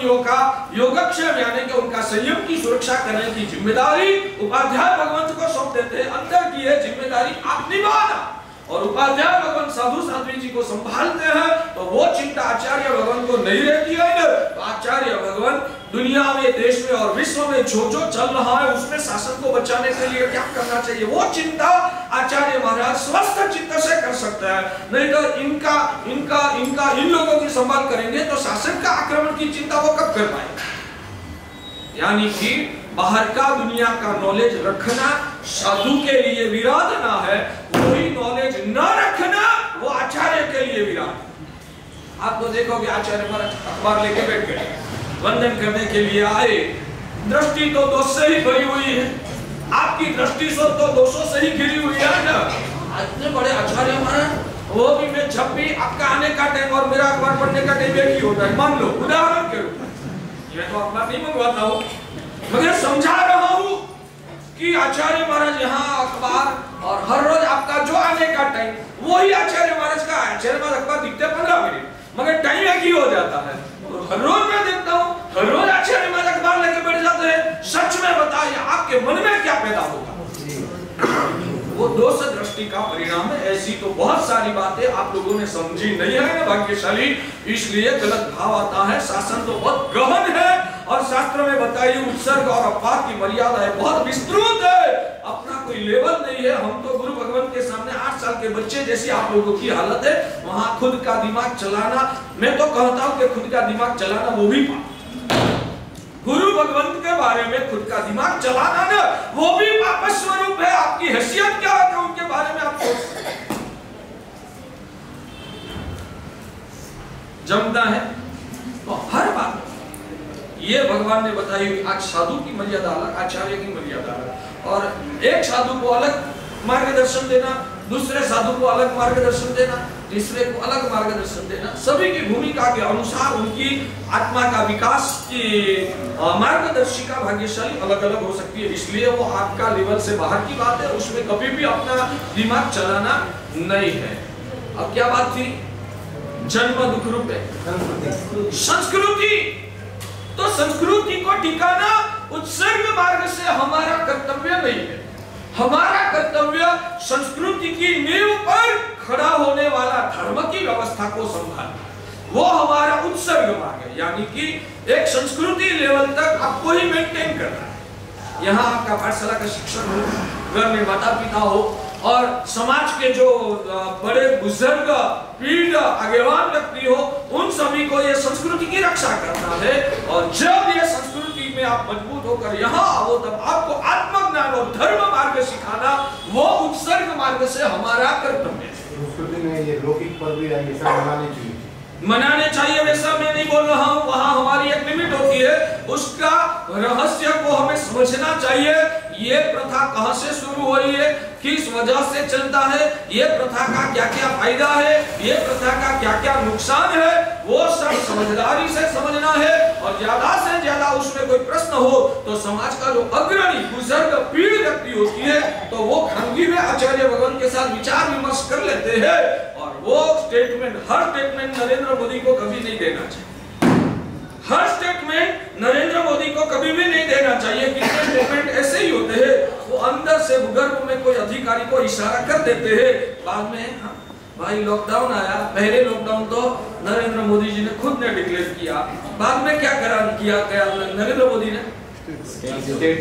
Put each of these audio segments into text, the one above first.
कर्मयोगियों का योगक्षेम यानी कि उनका संयम की सुरक्षा करने की जिम्मेदारी उपाध्याय भगवंत को सौंप देते हैं। अंदर की है जिम्मेदारी आप निभाना, और उपाध्याय भगवान साधु साध्वी जी को संभालते हैं, तो वो चिंता आचार्य भगवान को नहीं रहती है। तो आचार्य भगवान दुनिया में, देश में और विश्व में जो जो चल रहा है उसमें शासन को बचाने के लिए क्या करना चाहिए, वो चिंता आचार्य महाराज स्वस्थ चित्त से कर सकते हैं। नहीं तो इनका इन लोगों की संभाल करेंगे तो शासन का आक्रमण की चिंता वो कब कर पाएंगे। यानी कि बाहर का दुनिया का नॉलेज रखना साधु के लिए विराधना है, वही नॉलेज न रखना वो आचार्य के लिए विराट। आप तो देखोगे आचार्य महाराज अखबार लेके बैठ गए, वंदन करने के लिए आए, दृष्टि तो दोष से ही भरी हुई है, आपकी दृष्टि तो दोषों से ही घिरी हुई है ना। इतने बड़े आचार्य महाराज, वो भी मैं जब भी आपका आने का टाइम और मेरा अखबार पढ़ने का टाइम एक ही होता है, मान लो उदाहरण के रूप में, मैं तो अखबार नहीं मंगवाता हूँ, मगर समझा रहा हूँ कि आचार्य महाराज यहाँ अखबार और हर रोज आपका जो आने का टाइम वही आचार्य महाराज का। आचार्य महाराज अखबार दिखते 15 मिनट, मगर टाइम एक ही हो जाता है। तो हर रोज मैं देखता हूँ, हर रोज आचार्य महाराज अखबार लेके बैठ जाते हैं। सच में बताइए आपके मन में क्या पैदा होगा? वो दोष दृष्टि का परिणाम है। ऐसी तो बहुत सारी बातें आप लोगों ने समझी नहीं है ना भाग्यशाली, इसलिए गलत भाव आता है। शासन तो बहुत गहन है और शास्त्र में बताई उत्सर्ग और अपवाद की मर्यादा है, बहुत विस्तृत है, अपना कोई लेवल नहीं है। हम तो गुरु भगवान के सामने 8 साल के बच्चे जैसी आप लोगों की हालत है। वहां खुद का दिमाग चलाना, मैं तो कहता हूं कि खुद का दिमाग चलाना वो भी पाप। गुरु भगवंत के बारे में खुद का दिमाग चलाना ना वो भी पाप स्वरूप है। आपकी हैसियत क्या है तो उनके बारे में आप सोच सकते हैं। जमता है तो हर बात ये भगवान ने बताई। आज साधु की मर्यादा अलग, आचार्य की मर्यादा अलग, और एक साधु को अलग मार्गदर्शन देना, दूसरे साधु को अलग मार्गदर्शन देना, तीसरे को अलग मार्गदर्शन देना। सभी की भूमिका के अनुसार उनकी आत्मा का विकास की मार्गदर्शिका भाग्यशाली अलग अलग हो सकती है। इसलिए वो आपका लेवल से बाहर की बात है, उसमें कभी भी अपना दिमाग चलाना नहीं है। अब क्या बात थी? जन्म दुख रूप है संस्कृति। तो संस्कृति को टिकाना उत्सर्ग मार्ग से हमारा कर्तव्य नहीं है। हमारा कर्तव्य संस्कृति की नींव पर खड़ा होने वाला धर्म की व्यवस्था को संभालना, वो हमारा उत्सर्ग मार्ग है। यानी कि एक संस्कृति लेवल तक आपको ही मेंटेन करना है। यहाँ आपका पाठशाला का शिक्षक हो, घर में माता पिता हो, और समाज के जो बड़े बुजुर्ग पीढ़ आगेवान व्यक्ति हो, उन सभी को ये संस्कृति की रक्षा करना है। और जब ये संस्कृति में आप मजबूत होकर यहाँ आओ, तब आपको आत्मज्ञान और धर्म मार्ग सिखाना वो उत्सर्ग मार्ग से हमारा कर्तव्य है। संस्कृति में ये लौकिक पर्व भी ऐसा मनाने चाहिए, वैसा मैं नहीं बोल रहा हूँ। वहाँ हमारी एक लिमिट होती है, उसका रहस्य को हमें समझना चाहिए। ये प्रथा कहाँ से शुरू हुई है, किस वजह से चलता है, ये प्रथा का क्या क्या फायदा है, ये प्रथा का क्या क्या नुकसान है, वो सब समझदारी से समझना है। और ज्यादा से ज्यादा उसमें कोई प्रश्न हो तो समाज का जो अग्रणी बुजुर्ग पीढ़ व्यक्ति होती है, तो वो खानगी में आचार्य भगवान के साथ विचार विमर्श कर लेते हैं। और वो स्टेटमेंट, हर स्टेटमेंट नरेंद्र मोदी को कभी नहीं देना चाहिए। हर स्टेटमेंट नरेंद्र मोदी को कभी भी नहीं देना चाहिए। कितने स्टेटमेंट ऐसे ही होते हैं, वो अंदर से भूगर्भ में कोई अधिकारी को इशारा कर देते हैं, बाद में हाँ, भाई लॉकडाउन आया, पहले लॉकडाउन तो नरेंद्र मोदी जी ने खुद ने डिक्लेयर किया, बाद में क्या किया गया नरेंद्र मोदी ने स्टेट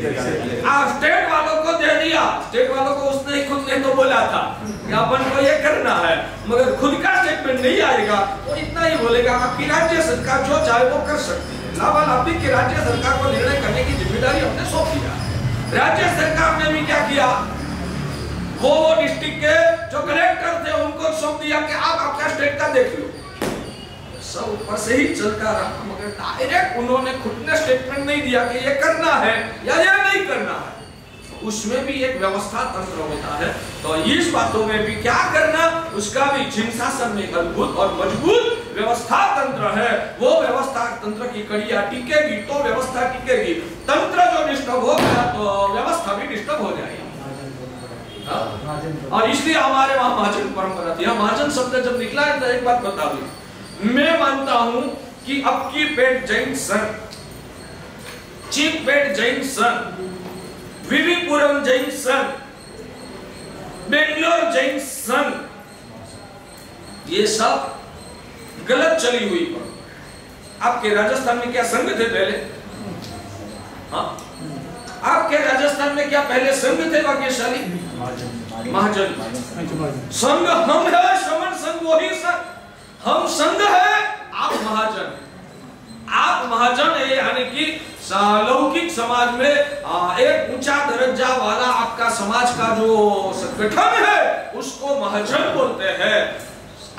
वालों को दे दिया। स्टेट वालों को उसने ही खुद ने तो बोला था कि अपन को ये करना है, मगर खुद का स्टेटमेंट नहीं आएगा तो इतना ही बोलेगा आपकी राज्य सरकार जो चाहे वो कर सकती है। लाभार्थी की राज्य सरकार को निर्णय करने की जिम्मेदारी हमने सौंप दिया। राज्य सरकार ने भी क्या किया, वो डिस्ट्रिक्ट के जो कलेक्टर थे उनको सौंप दिया कि आप आपका स्टेट का देख लो। सब ऊपर से ही चलता रहा, मगर डायरेक्ट उन्होंने खुद ने स्टेटमेंट नहीं दिया कि ये करना है या ये नहीं करना है। उसमें भी एक व्यवस्था तंत्र होता है। तो इस बातों में भी क्या करना, उसका भी जिन शासन में अद्भुत और मजबूत व्यवस्था तंत्र है। वो व्यवस्था तंत्र की कड़ियां टिकेगी तो व्यवस्था टिकेगी। तंत्र जो डिस्टर्ब हो गया तो व्यवस्था भी डिस्टर्ब हो जाएगी। और इसलिए हमारे वहां महाजन परंपरा थी। महाजन शब्द जब निकला है तो एक बात बता दूं, मैं मानता हूं कि अक्कीपेट जैन संघ, चिकपेट जैन संघ, विविपुरम जैन संघ, बेंगलोर जैन संघ, ये सब गलत चली हुई पर। आपके राजस्थान में क्या संघ थे पहले? हाँ, आपके राजस्थान में क्या पहले संघ थे भाग्यशाली? महाजन। संघ हम है, श्रमण संघ वही संघ। हम संघ है, आप महाजन। आप महाजन है, यानी कि लौकिक समाज में एक ऊंचा दर्जा वाला आपका समाज का जो संगठन है उसको महाजन बोलते हैं।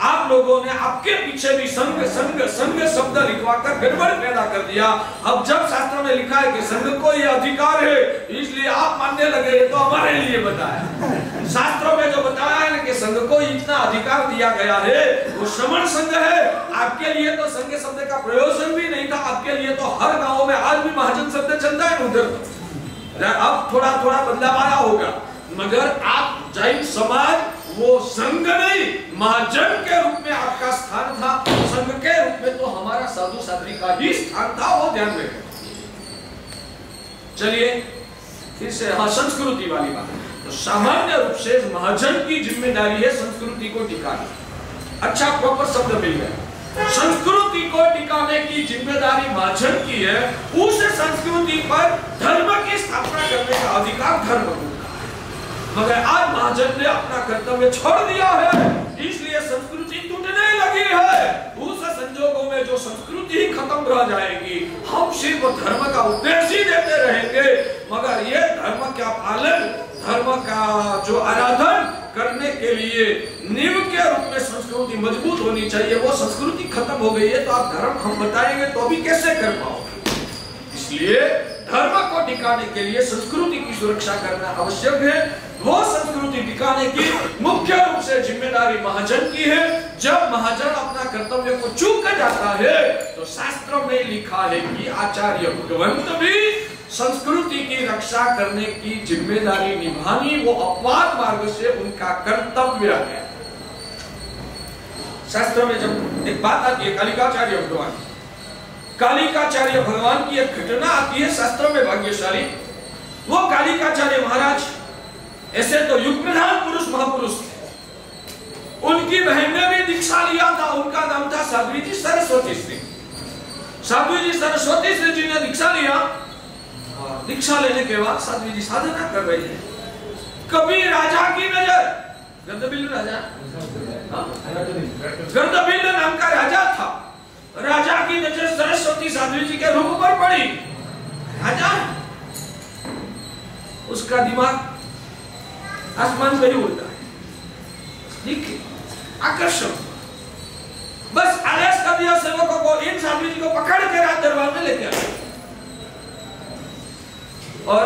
आप लोगों ने आपके पीछे भी संघ संघ संघ शब्द लिखवाकर गड़बड़ पैदा कर दिया। अब जब शास्त्र में लिखा है कि संघ को ये अधिकार है, इसलिए आप मानने लगे ये तो हमारे लिए बताया। शास्त्रों में जो बताया है कि संघ को इतना अधिकार दिया गया है वो श्रमण संघ है। आपके लिए तो संघ शब्द का प्रयोजन भी नहीं था। आपके लिए तो हर गाँव में आज भी महाजन शब्द चलता है उधर। अब थोड़ा थोड़ा बदलाव आया होगा, मगर आप जैन समाज वो संघ नहीं महाजन के रूप में आपका स्थान था। संघ के रूप में तो हमारा साधु साध्वी का ही स्थान था, वो ध्यान में। चलिए फिर से संस्कृति वाली बात। तो सामान्य रूप से महाजन की जिम्मेदारी है संस्कृति को टिकाना। अच्छा प्रॉपर शब्द मिल गया। संस्कृति को टिकाने की जिम्मेदारी महाजन की है। उस संस्कृति पर धर्म की स्थापना करने का अधिकार धर्म को। मगर आज महाजन ने अपना कर्तव्य छोड़ दिया है, इसलिए संस्कृति टूटने लगी है। उस संजोगों में जो संस्कृति ही खत्म रह जाएगी, हम सिर्फ धर्म का उपदेश ही देते रहेंगे, मगर ये धर्म का पालन, धर्म का जो आराधन करने के लिए नींव के रूप में संस्कृति मजबूत होनी चाहिए। वो संस्कृति खत्म हो गई है तो आप धर्म हम बताएंगे तो अभी कैसे कर पाओगे? इसलिए धर्म को टिकाने के लिए संस्कृति की सुरक्षा करना आवश्यक है। वो संस्कृति टिकाने की मुख्य रूप से जिम्मेदारी महाजन की है। जब महाजन अपना कर्तव्य को चूक जाता है तो शास्त्रों में लिखा है कि आचार्य भगवंत भी संस्कृति की रक्षा करने की जिम्मेदारी निभानी वो अपवाद मार्ग से उनका कर्तव्य है। शास्त्र में जब एक बात आती है कालिकाचार्य भगवान, कालिकाचार्य भगवान की एक घटना आती है शास्त्रों में भाग्यशाली। वो कालिकाचार्य महाराज ऐसे तो युग प्रधान पुरुष महापुरुष थे। उनकी बहन ने भी दीक्षा लिया था। उनका नाम था साध्वी जी सरस्वती श्री। साध्वी जी सरस्वती श्री जी ने दीक्षा लिया। दीक्षा लेने के बाद साध्वी जी साधना कर रही है। कभी राजा की नजर, गर्दबिल राजा, गर्दबिल नाम का राजा था, राजा की नजर सरस्वती साध्वी जी के रूप पर पड़ी। राजा, उसका दिमाग आसमान पे ही उड़ता है, ठीक है, आकर्षण। बस आदेश कर दिया सेवकों को, इन साध्वी जी को पकड़ के राज दरबार में लेके आए और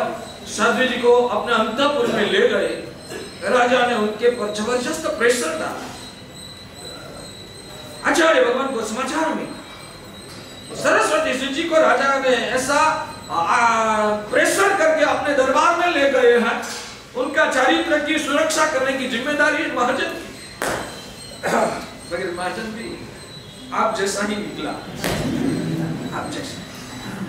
साध्वी जी को अपने अंतःपुर में ले गए। राजा ने उनके पर जबरदस्त प्रेशर डाला। आचार्य भगवान को समाचार में सरस्वती जी को राजा ने ऐसा प्रेशर करके अपने दरबार में ले गए हैं। उनका चरित्र की सुरक्षा करने की जिम्मेदारी महाजन की। मगर महाजन भी आप जैसा ही निकला, आप जैसा।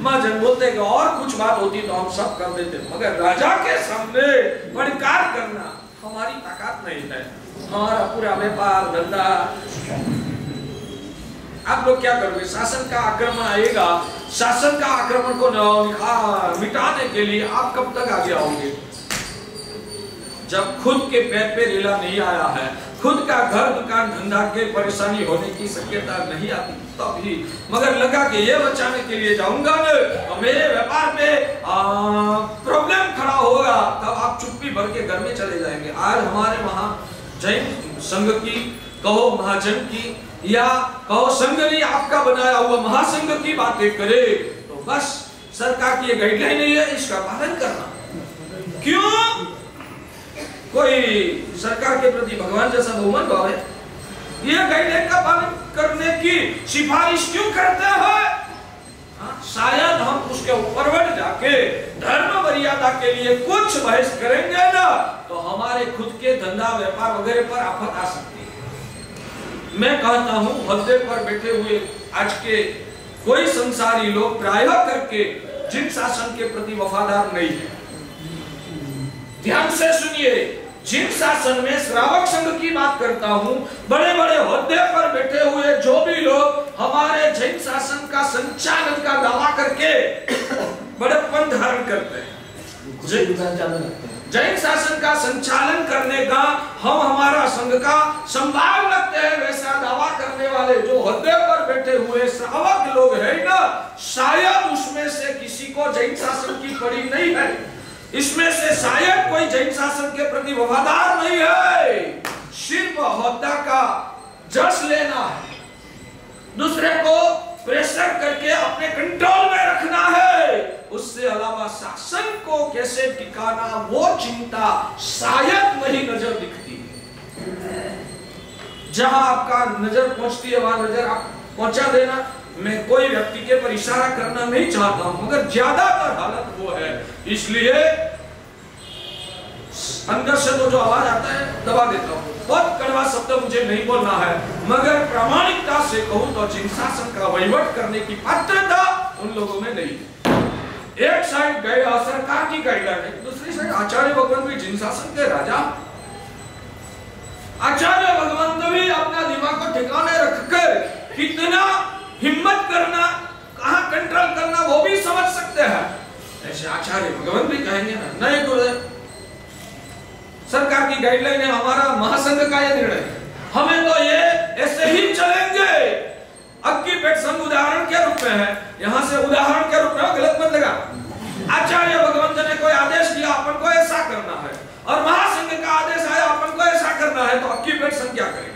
महाजन बोलते कि और कुछ बात होती तो हम सब कर देते, मगर राजा के सामने बड़कार करना हमारी ताकत नहीं है। हमारा पूरा व्यापार धंधा। आप लोग क्या करोगे? शासन का आक्रमण आएगा, शासन का आक्रमण को मिटाने के लिए आप कब तक आगे आओगे? जब खुद के पैर पे रेला नहीं आया है, खुद का घर दुकान धंधा के परेशानी होने की शक्यता नहीं आती तब ही। मगर लगा कि ये बचाने के लिए जाऊंगा न तो मेरे व्यापार में प्रॉब्लम खड़ा होगा, तब आप चुप्पी भर के घर में चले जाएंगे। आज हमारे वहां जैन संघ की कहो, महाजन की या कहो संघ नहीं आपका बनाया हुआ महासंघ की बातें करे तो बस सरकार की ये गाइडलाइन नहीं है, इसका पालन करना। क्यों? कोई सरकार के प्रति भगवान जैसा बहुमान भाव है? ये गाइडलाइन का पालन करने की सिफारिश क्यों करते हैं? शायद हम उसके ऊपर बढ़ जाके धर्म मर्यादा के लिए कुछ बहस करेंगे ना तो हमारे खुद के धंधा व्यापार वगैरह पर आफत आ सकती है। मैं कहता हूं हद्दे पर बैठे हुए आज के कोई संसारी लोग प्रायः करके जिन शासन के प्रति वफादार नहीं है। ध्यान से सुनिए, जिन शासन में श्रावक संघ की बात करता हूं, बड़े बड़े ओहदे पर बैठे हुए जो भी लोग हमारे जैन शासन का संचालन का दावा करके बड़प्पन धारण करते हैं, जैन शासन का संचालन करने का हम हमारा संघ का संभाल रखते हैं, वैसा दावा करने वाले जो ओहदे पर बैठे हुए श्रावक लोग हैं ना, शायद उसमें से किसी को जैन शासन की पड़ी नहीं है। इसमें से शायद कोई जैन शासन के प्रति वफादार नहीं है। सिर्फ ओहदा का जश लेना है, दूसरे को प्रेशर करके अपने कंट्रोल में रखना है, उससे अलावा शासन को कैसे टिकाना वो चिंता शायद नहीं नजर दिखती। जहां आपका नजर पहुंचती है वहां नजर आप पहुंचा देना। मैं कोई व्यक्ति के पर इशारा करना नहीं चाहता हूं, मगर ज्यादातर हालत वो है। इसलिए अंदर से तो जो आवाज आता है दबा देता हूं। बहुत कड़वा शब्द मुझे नहीं बोलना है, मगर प्रामाणिकता से कहूं तो जिन शासन का वहीवट करने की पात्रता उन लोगों में नहीं है। एक साइड गया सरकार की गाइडलाइन है, दूसरी साइड आचार्य भगवंत भी जिन शासन के राजा। आचार्य भगवंत भी अपना दिमाग को ठिकाने रखकर कितना हिम्मत करना, कहां कंट्रोल करना वो भी समझ सकते हैं। ऐसे आचार्य भगवंत भी कहेंगे ना, नहीं गुरुदेव, सरकार की गाइडलाइन है, हमारा महासंघ का यह निर्णय है, हमें तो ये ऐसे ही चलेंगे। अक्की पेट संघ उदाहरण के रूप में है, यहां से उदाहरण के रूप में गलत मत लगा। आचार्य भगवंत ने कोई आदेश दिया अपन को ऐसा करना है, और महासंघ का आदेश आया अपन को ऐसा करना है, तो अक्की पेट संघ क्या करेगा?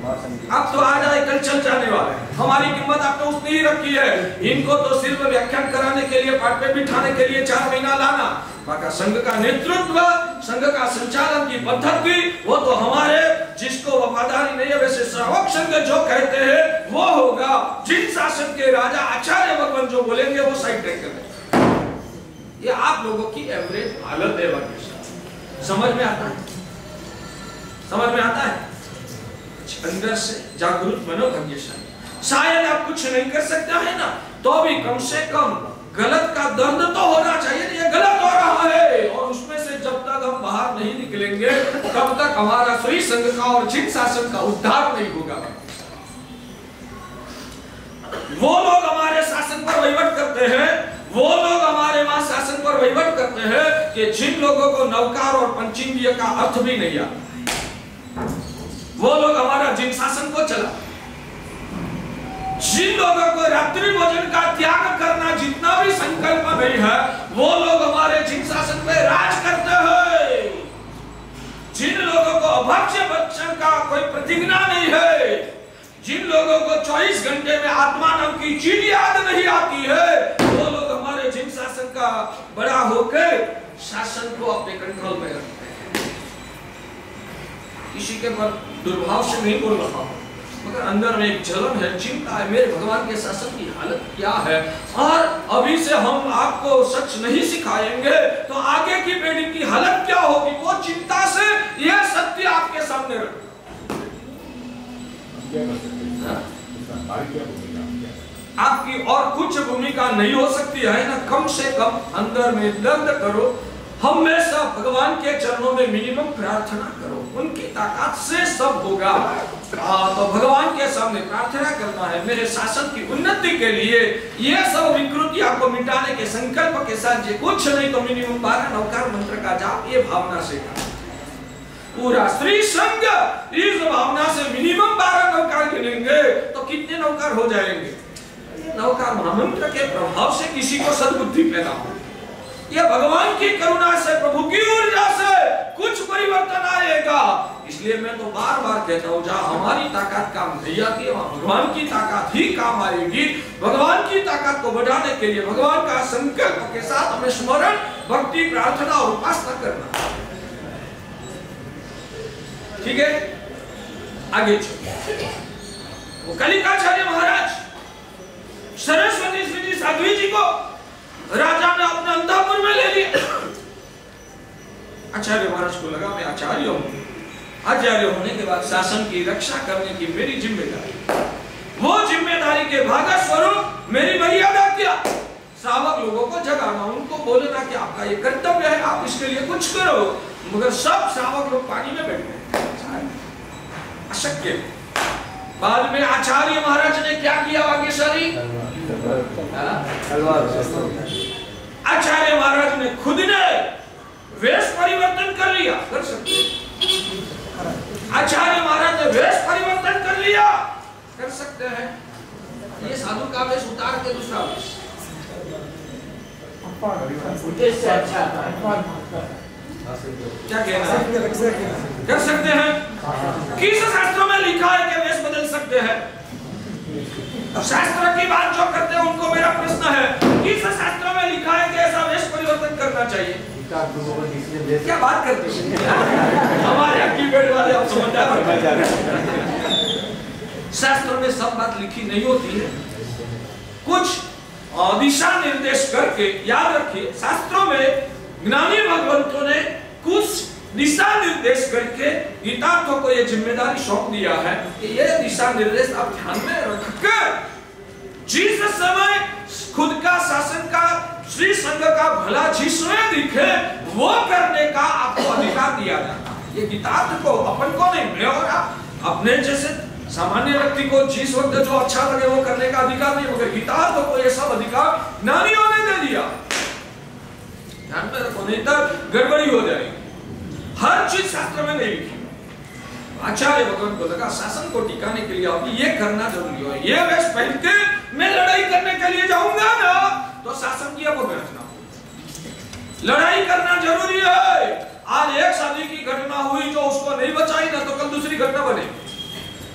अब तो आ जाए कल चल जाने वाले हैं। हमारी कीमत आपने उतनी ही रखी है। इनको तो सिर्फ व्याख्यान कराने के लिए, पाठ पे बिठाने के लिए 4 महीना लाना, बाकी संघ का नेतृत्व, संघ का संचालन की पद्धति वो तो हमारे, जिसको वफादारी नहीं है वैसे श्रावक संघ जो कहते हैं वो होगा। जिन शासन के राजा आचार्य भगवान जो बोलेंगे वो साइड ट्रैक करेंगे। ये आप लोगों की एवरेज हालत है। समझ में आता है? समझ में आता है? अंदर से जागरूक बनो भाग्यशाली। शायद आप कुछ नहीं कर सकते है ना, तो भी कम से कम गलत का दर्द तो होना चाहिए। ये गलत हो रहा है, और उसमें से जब तक हम बाहर नहीं निकलेंगे तब तक हमारा सही संघ का और जिन शासन का उद्धार नहीं होगा। वो लोग हमारे शासन पर वहीवट करते हैं, वो लोग हमारे वहां शासन पर वहीवट करते हैं कि जिन लोगों को नवकार और पंचेंद्रिय का अर्थ भी नहीं आता, वो लोग हमारा जिन शासन को चला। जिन लोगों को रात्रि भोजन का त्याग करना जितना भी संकल्प नहीं है, वो लोग हमारे जिन शासन पे राज करते हैं। जिन लोगों को अभक्ष्य भक्षण का कोई प्रतिज्ञा नहीं है, जिन लोगों को 24 घंटे में आत्मा नाम की चीज याद नहीं आती है, वो लोग हमारे जिन शासन का बड़ा होकर शासन को अपने कंट्रोल में रखते हैं। किसी के पर दुर्भाव से नहीं बोल रहा हूं, मगर अंदर में एक जलन है, चिंता है, मेरे भगवान के शासन की हालत क्या है। और अभी से हम आपको सच नहीं सिखाएंगे तो आगे की पीढ़ी की हालत क्या होगी, वो चिंता से यह सत्य आपके सामने रख। आपकी और कुछ भूमिका नहीं हो सकती है ना, कम से कम अंदर में दर्द करो, हमेशा भगवान के चरणों में मिनिमम प्रार्थना करो, उनकी ताकत से सब होगा। तो भगवान के सामने प्रार्थना करना है मेरे शासन की उन्नति के लिए, ये सब विकृतियां को मिटाने के संकल्प के साथ, ये कुछ नहीं तो मिनिमम 12 नवकार मंत्र का जाप, ये भावना से पूरा श्री संघ इस भावना से मिनिमम 12 नवकार गिनेंगे तो कितने नवकार हो जाएंगे? नवकार महामंत्र के प्रभाव से किसी को सद्बुद्धि पैदा हो, ये भगवान की करुणा से, प्रभु की ऊर्जा से कुछ परिवर्तन आएगा। इसलिए मैं तो बार बार कहता हूँ, जहाँ हमारी ताकत काम नहीं आती है वहाँ भगवान की ताकत ही काम आएगी। भगवान की ताकत को बढ़ाने के लिए भगवान का संकल्प के साथ हमें स्मरण, भक्ति, प्रार्थना और उपासना करना। ठीक है, आगे चलिए। वो कलिकाचार्य महाराज सरस्वती जी साध्वी जी को राजा ने अपने अंतःपुर में ले लिया। आचार्य महाराज को लगा मैं आचार्य हूं, आचार्य होने के बाद शासन की रक्षा करने की मेरी जिम्मेदारी, वो जिम्मेदारी जिम्मेदारी के भागा स्वरूप मेरी मर्यादा क्या? श्रावक लोगों को जगाना, उनको बोलना कि आपका ये कर्तव्य है, आप इसके लिए कुछ करो। मगर सब श्रावक लोग पानी में बैठ गए, अशक्य। बाद में आचार्य महाराज ने क्या किया? वागीश्वरी आचार्य महाराज ने खुद ने वेश परिवर्तन कर लिया। कर सकते आचार्य महाराज ने वेश परिवर्तन कर लिया, कर सकते हैं। ये साधु का वेश उतार के दूसरा वेश, क्या कहना है? कर सकते हैं। किस शास्त्रों में लिखा है कि वेश बदल सकते हैं? शास्त्र की बात जो करते हैं उनको मेरा प्रश्न है, किस शास्त्रों में लिखा है कि ऐसा वेश परिवर्तन करना चाहिए? क्या बात करते हैं हमारे एक्टिवेट वाले, आप समझदार। शास्त्र में सब बात लिखी नहीं होती है, कुछ दिशा निर्देश करके। याद रखिए, शास्त्रों में ज्ञानी भगवंतों ने कुछ दिशा निर्देश करके गीतार्थों को यह जिम्मेदारी सौंप दिया है कि ये दिशा निर्देश आप ध्यान में रखकर जिस समय खुद का शासन का श्री संघ का भला जिसमें दिखे वो करने का आपको अधिकार दिया जाता है। ये गीतार्थ को अपन को नहीं मिले, और आप अपने जैसे सामान्य व्यक्ति को जिस वक्त जो अच्छा लगे वो करने का अधिकार नहीं, मगर गीतार्थ को ये सब अधिकार ज्ञानियों ने दे दिया। ध्यान में रखो, नहीं तो गड़बड़ी हो जाएगी। हर चीज शास्त्र में नहीं लिखी। आचार्य भगवान को लगा शासन को टिकाने के लिए अब ये करना जरूरी है। ये वेश पहन के मैं लड़ाई करने के लिए जाऊंगा ना, तो शासन की अब रचना, लड़ाई करना जरूरी है। आज एक शादी की घटना हुई जो उसको नहीं बचाई ना, तो कल दूसरी घटना बनेगी।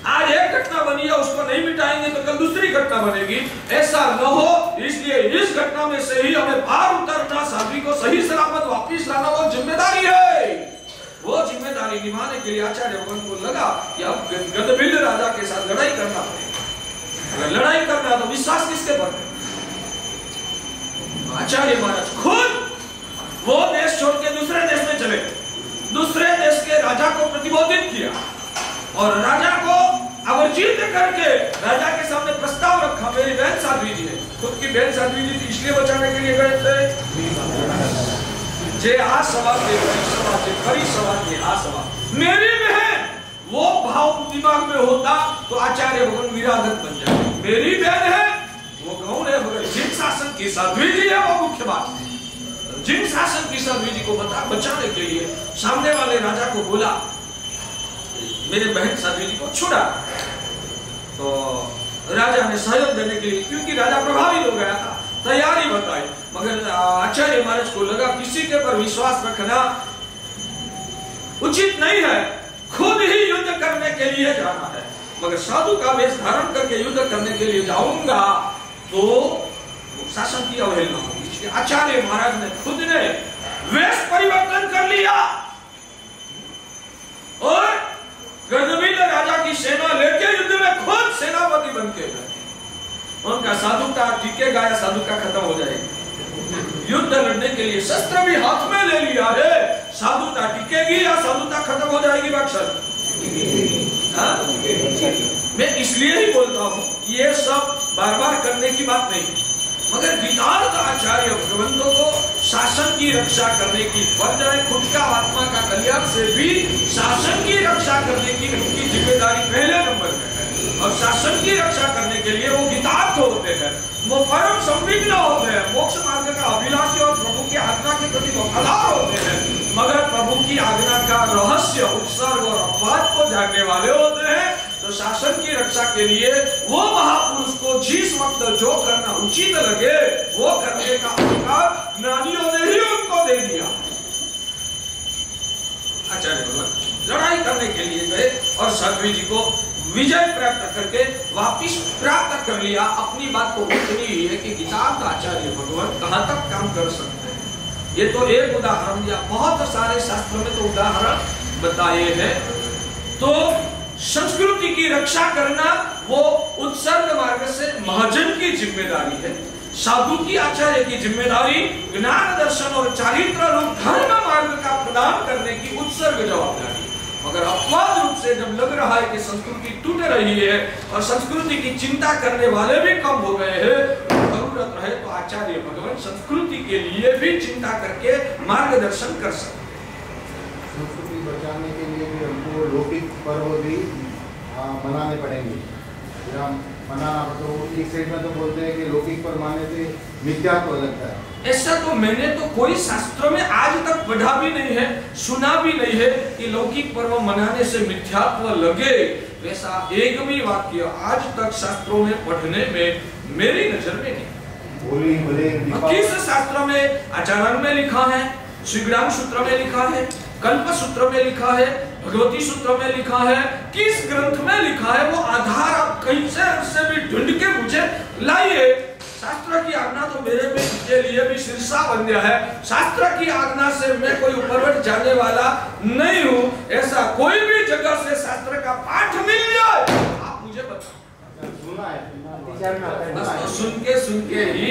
आज एक घटना बनी है, उसको नहीं मिटाएंगे तो कल दूसरी घटना बनेगी। ऐसा न हो, इसलिए इस घटना में से ही हमें पार उतरना, साध्वी को सही सलामत वापिस लाना वो जिम्मेदारी है। वो जिम्मेदारी निभाने के लिए आचार्य भगवान को लगा कि अब गदबिल्ल राजा के साथ लड़ाई करना पड़ेगा। अगर लड़ाई करना तो विश्वास किसके पर है? आचार्य महाराज खुद वो देश छोड़ के दूसरे देश में चले, दूसरे देश के राजा को प्रतिबोधित किया और राजा को अवर्जित करके राजा के सामने प्रस्ताव रखा। मेरी बहन साध्वी जी है, खुद की बहन साध्वी जी इसलिए बचाने के लिए गए थे जे आ सवाल के खरी सवाल के आ सवाल। मेरी बहन, वो भाव दिमाग में होता तो आचार्य भगवान विरागत बन जाए। मेरी बहन है, वो कौन है? मगर जिन शासन की साध्वी जी है वो मुख्य बात है। जिन शासन की साध्वी जी को बचाने के लिए सामने वाले राजा को बोला मेरे बहन साध्वी जी को छुड़ा, तो राजा ने सहयोग देने के लिए, क्योंकि राजा प्रभावित हो गया था, तैयारी बताई। मगर आचार्य महाराज को लगा किसी के पर विश्वास रखना उचित नहीं है, खुद ही युद्ध करने के लिए जाना है। मगर साधु का वेश धारण करके युद्ध करने के लिए जाऊंगा तो शासन की अवहेलना होगी। इसलिए आचार्य महाराज ने खुद ने वेश परिवर्तन कर लिया और गदबिल्ल राजा की सेना लेके युद्ध में खुद सेनापति बन के गए। उनका साधुता टिकेगा या साधुता खत्म हो जाएगी। युद्ध लड़ने के लिए शस्त्र भी हाथ में ले लिया है, साधुता टिकेगी या साधुता खत्म हो जाएगी? बक्सर मैं इसलिए ही बोलता हूँ ये सब बार बार करने की बात नहीं, मगर गीतार्थ आचार्य भगवंतों को शासन की रक्षा करने की फर्ज है। खुद का आत्मा का कल्याण से भी शासन की रक्षा करने की उनकी जिम्मेदारी पहले नंबर पे है, और शासन की रक्षा करने के लिए वो गीतार्थ होते हैं, वो परम संविघ्न होते हैं, मोक्ष मार्ग का अभिलाषी और प्रभु की आज्ञा के प्रति वफादार होते हैं। मगर प्रभु की आज्ञा का रहस्य, उत्सर्ग और अपवाद को जानने वाले होते हैं। तो शासन की रक्षा के लिए वो महापुरुष को जिस वक्त जो करना उचित लगे वो करने का अधिकार ज्ञानियों ने ही उनको दे दिया। आचार्य भगवान लड़ाई करने के लिए गए और साध्वी जी को विजय प्राप्त करके वापिस प्राप्त कर लिया। अपनी बात को इतनी ही है कि गीतार्थ आचार्य भगवान कहां तक काम कर सकते हैं। ये तो एक उदाहरण दिया, बहुत सारे शास्त्रों में तो उदाहरण बताए हैं। तो संस्कृति की रक्षा करना वो उत्सर्ग मार्ग से महाजन की जिम्मेदारी है। साधु की आचार्य की जिम्मेदारी ज्ञान दर्शन और चारित्र रूप धर्म मार्ग का प्रदान करने की उत्सर्ग जवाबदारी। मगर अपवाद रूप से जब लग रहा है कि संस्कृति टूट रही है और संस्कृति की चिंता करने वाले भी कम हो गए हैं, जरूरत रहे तो आचार्य भगवान संस्कृति के लिए भी चिंता करके मार्गदर्शन कर सकते। संस्कृति बचाने के लिए भी हमको लौकिक पर्व भी मनाने पड़ेंगे। मनाना तो एक साइड में तो बोलते हैं कि लौकिक पर्व मानने से मिथ्यात्व लगता है। ऐसा तो मैंने तो कोई शास्त्रों में आज तक पढ़ा भी नहीं है, सुना भी नहीं है कि लौकिक पर्व मनाने से मिथ्यात्व लगे। वैसा एक भी वाक्य आज तक शास्त्रों में पढ़ने में मेरी नजर में नहीं। किस शास्त्र में? आचरण में लिखा है, श्रीग्राम सूत्र में लिखा है, कल्प सूत्र में लिखा है, भगवती सूत्र में लिखा है, किस ग्रंथ में लिखा है वो आधार आप कहीं से भी ढूंढ के मुझे लाइए। शास्त्र की आज्ञा तो मेरे के लिए भी शीर्षा बंध्य है। शास्त्र की आज्ञा से मैं कोई ऊपरवट जाने वाला नहीं हूँ। ऐसा कोई भी जगह से शास्त्र का पाठ मिल जाए आप मुझे बताओ। सुना है, बस तो सुन के ही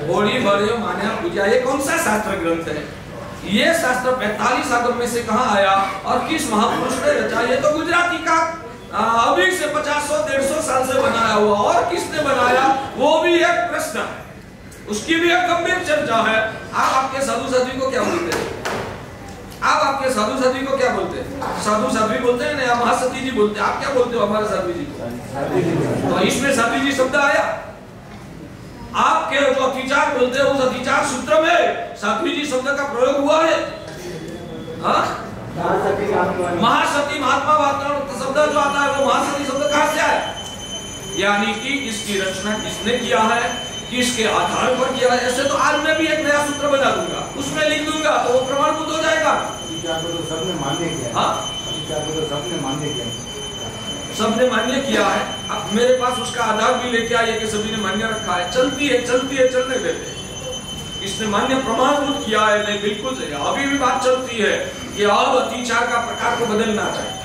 बोली बड़े मान्या पूजा, ये कौन सा शास्त्र ग्रंथ है? ये शास्त्र 45 आगम में से कहाँ आया और किस महापुरुष ने रचा? ये तो गुजराती का अभी से 50-150 साल से बनाया हुआ, और किसने बनाया वो भी एक प्रश्न है, उसकी भी एक गंभीर चर्चा है। आप आपके साधु साध्वी को क्या बोलते हैं? आप आपके साधु साध्वी को क्या बोलते हैं? साधु साध्वी बोलते हैं ना, महासती जी बोलते हैं। आप क्या बोलते हो हमारे साध्वी जी को? तो इसमें साध्वी जी शब्द आया। आपके जो अतिचार बोलते हैं उस अतिचार सूत्र में साध्वी जी शब्द का प्रयोग हुआ है। महासती महात्मा वातावरण शब्द जो आता है वो महासती शब्द कहां से आया? यानी कि इसकी रचना किसने किया है, किसके आधार पर किया है? ऐसे तो आज मैं भी एक नया सूत्र बना दूंगा, उसमें लिख दूंगा तो वो प्रमाणभूत हो जाएगा। सबने मान्य किया। हाँ, सबने मान्य किया, सबने मान्य किया है। अब मेरे पास उसका आधार भी लेके आइए कि सभी ने मान्य रखा है। चलती है चलने देते। इसने मान्य प्रमाणभूत किया है, नहीं बिल्कुल सही। अभी भी बात चलती है कि अब अतिचार का प्रकार को बदलना चाहिए,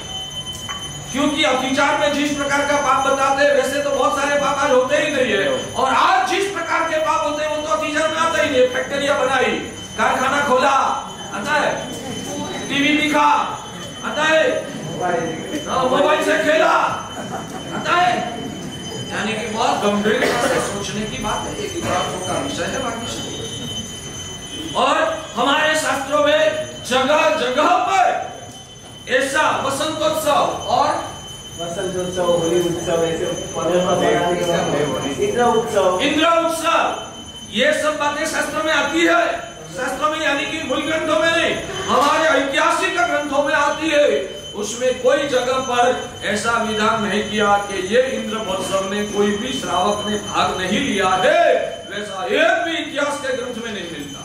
क्योंकि अतिचार में जिस प्रकार का पाप बताते हैं वैसे तो बहुत सारे पाप आज होते ही नहीं है, और आज जिस प्रकार के पाप होते हैं वो तो अतिचार में आता ही नहीं। फैक्ट्रिया बनाई, कारखाना खोला, आता है, टीवी दिखा, आता है, मोबाइल से खेला, आता है। यानी कि बहुत गंभीरता से सोचने की बात है, एक विद्वानों का विषय है बाकी। और हमारे शास्त्रों में जगह जगह पर ऐसा वसंतोत्सव और वसंतोत्सव, होली उत्सव, ऐसे इंद्र उत्सव, ये सब बातें शास्त्रों में आती है। शास्त्रों में यानी कि मूल ग्रंथों में नहीं, हमारे ऐतिहासिक ग्रंथों में आती है। उसमें कोई जगह पर ऐसा विधान नहीं किया कि ये इंद्र महोत्सव में कोई भी श्रावक ने भाग नहीं लिया है, वैसा एक भी इतिहास के ग्रंथ में नहीं मिलता।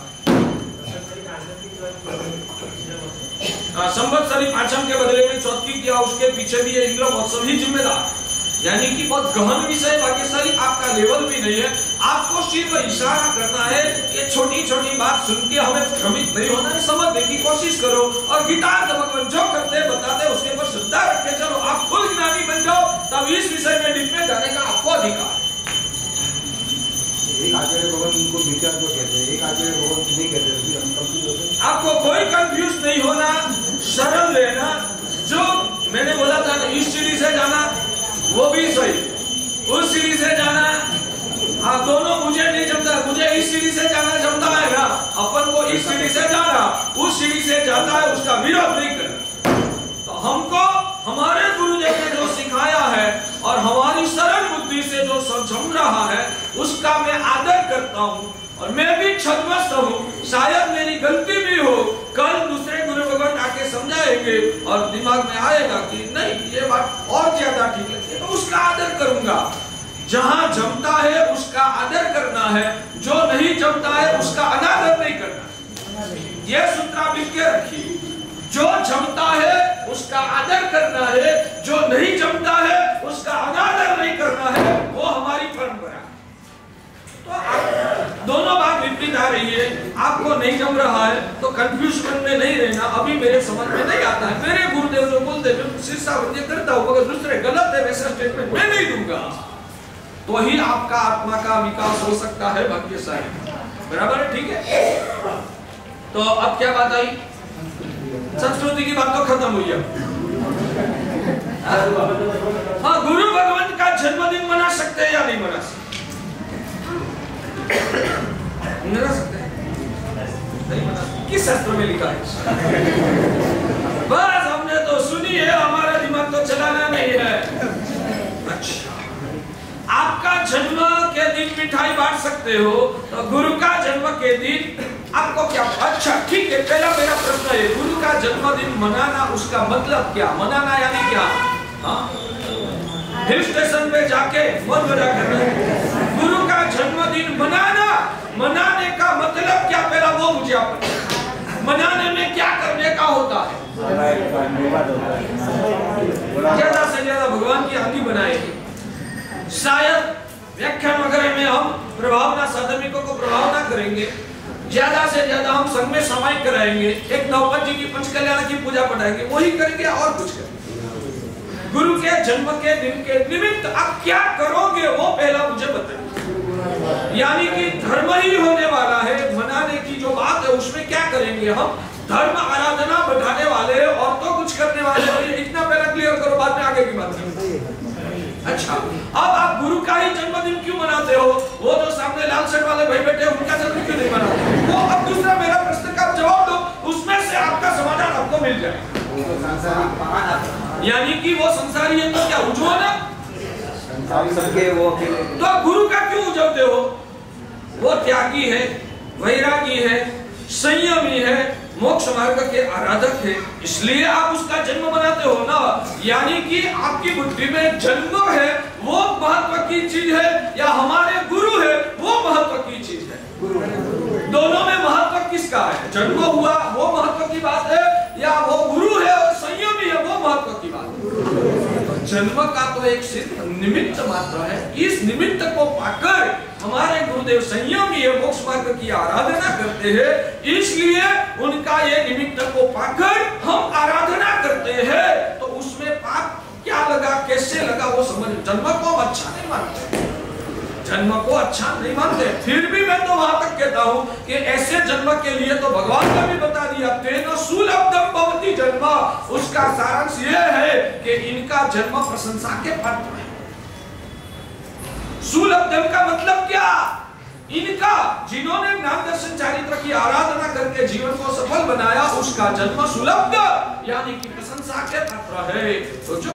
संवत्सरी पांचम के बदले में चौथी किया, उसके पीछे भी ये इंद्र महोत्सव ही जिम्मेदार। यानी कि बहुत गहन विषय भाग्यशाली आपका लेवल भी नहीं है। आपको सिर्फ इशारा करना है, ये छोटी छोटी बात सुन के हमें भ्रमित नहीं होना है, समझने की कोशिश करो और गीतार्थ भगवान जो करते बताते उसके ऊपर श्रद्धा रख के चलो। आप खुद ज्ञानी बन जाओ, तब इस विषय में डीप में जाने का आपको अधिकार। एक आचार्य भगवान उनको विचार को कहते हैं, एक आचार्य भगवान नहीं कहते। आपको कोई कंफ्यूज नहीं होना, सरल लेना। जो मैंने बोला था ना, इस सीढ़ी से जाना वो भी सही, उस सीढ़ी से जाना, आप दोनों मुझे नहीं जमता, मुझे इस सीढ़ी से जाना जमता है ना, अपन को इस सीढ़ी से जाना, उस सीढ़ी से जाता है, उसका विरोध नहीं करना। तो हमको हमारे गुरुदेव ने जो सिखाया है और हमारी सरल बुद्धि से जो जम रहा है उसका मैं आदर करता हूँ, और मैं भी छद्मस्त हूँ। शायद मेरी गलती भी हो, कल दूसरे गुरु भगवान आके समझाएंगे और दिमाग में आएगा कि नहीं ये बात और ज्यादा ठीक है, तो उसका आदर करूंगा। जहां जमता है उसका आदर करना है, जो नहीं जमता है उसका अनादर नहीं करना। ये सूत्र आप लिख के रखिए, जो जमता है उसका आदर करना है, जो नहीं जमता है उसका अनादर नहीं करना है, वो हमारी परंपरा। तो आप दोनों बात विपरीत आ रही है, आपको नहीं जम रहा है तो कंफ्यूजन में नहीं रहना। अभी मेरे समझ में नहीं आता है, मेरे गुरुदेव जो बोलते हैं शिष्यावृत्ति करता हूँ, अगर दूसरे गलत है वैसा स्टेटमेंट मैं नहीं दूंगा, तो ही आपका आत्मा का विकास हो सकता है। भाग्यशाली, बराबर है, ठीक है। तो अब क्या बात आई? संस्कृति की बात तो खत्म हुई अब। हाँ, गुरु भगवंत का जन्मदिन मना सकते हैं या नहीं मना सकते? मना सकते हैं? नहीं मना सकते। किस शास्त्र में लिखा है? बस हमने तो सुनी है, हमारा दिमाग तो चलाना नहीं है। अच्छा, आपका जन्म के दिन मिठाई बांट सकते हो, तो गुरु का जन्म के दिन आपको क्या? अच्छा ठीक है, पहला मेरा प्रश्न है, गुरु का जन्मदिन मनाना, उसका मतलब क्या? मनाना यानी क्या? हाँ, हिल स्टेशन पे जाके मौज मजा करना। गुरु का जन्मदिन मनाना, मनाने का मतलब क्या? पहला वो मुझे आप मनाने में क्या करने का होता है? ज्यादा से ज्यादा भगवान की आरती बनाएंगे। शायद व्याख्यान वगैरह में हम प्रभावना साधमिकों को प्रभावना करेंगे, ज्यादा से ज्यादा हम संघ में समाई कराएंगे, एक नवपत जी की पंचकल्याण की पूजा पढ़ाएंगे, वही करेंगे और कुछ करेंगे। गुरु के जन्म के दिन के निमित्त आप क्या करोगे वो पहला मुझे बताइए। यानी कि धर्म ही होने वाला है, मनाने की जो बात है उसमें क्या करेंगे हम? धर्म आराधना बढ़ाने वाले और तो कुछ करने वाले, इतना पहला क्लियर करो, बाद में आगे की बात करेंगे। अच्छा, अब आप गुरु का ही जन्मदिन क्यों मनाते हो? वो जो सामने लाल शर्ट वाले भाई बैठे उनका जन्मदिन क्यों नहीं मनाते? वो अब दूसरा मेरा प्रश्न का जवाब दो, उसमें से आपका समाधान आपको मिल जाए। यानी कि वो संसारी है तो क्या उज्जवल है? तो आप गुरु का क्यों उजवते हो? वो त्यागी है, वैरागी है, संयमी है, मोक्ष मार्ग के आराधक है, इसलिए आप उसका जन्म मनाते हो ना। यानी कि आपकी बुद्धि में जन्म है वो महत्व की चीज है, या हमारे गुरु है वो महत्व की चीज है? दोनों में महत्व किसका है? जन्म हुआ वो महत्व की बात है, या वो गुरु है और संयमी है वो महत्व की बात है? जन्म का तो एक सिर्फ निमित्त मात्र है। इस निमित्त को पाकर हमारे गुरुदेव संयमी है, मोक्ष मार्ग की आराधना करते हैं, इसलिए उनका ये निमित्त को पाकर हम आराधना करते हैं। तो उसमें पाप क्या लगा, कैसे लगा वो समझ। जन्म को अच्छा नहीं मानते, जन्म को अच्छा नहीं मानते, फिर भी मैं तो वहां तक कहता हूं कि ऐसे जन्म के लिए तो भगवान ने भी बता दिया, तेन सुलब्धम भवति जन्म। उसका सारांश यह है कि इनका जन्म प्रशंसा के पात्र है। सुलब्धम का मतलब क्या? इनका, जिन्होंने ज्ञान दर्शन चारित्र की आराधना करके जीवन को सफल बनाया, उसका जन्म सुलब्ध यानी कि प्रशंसा के पात्र है। तो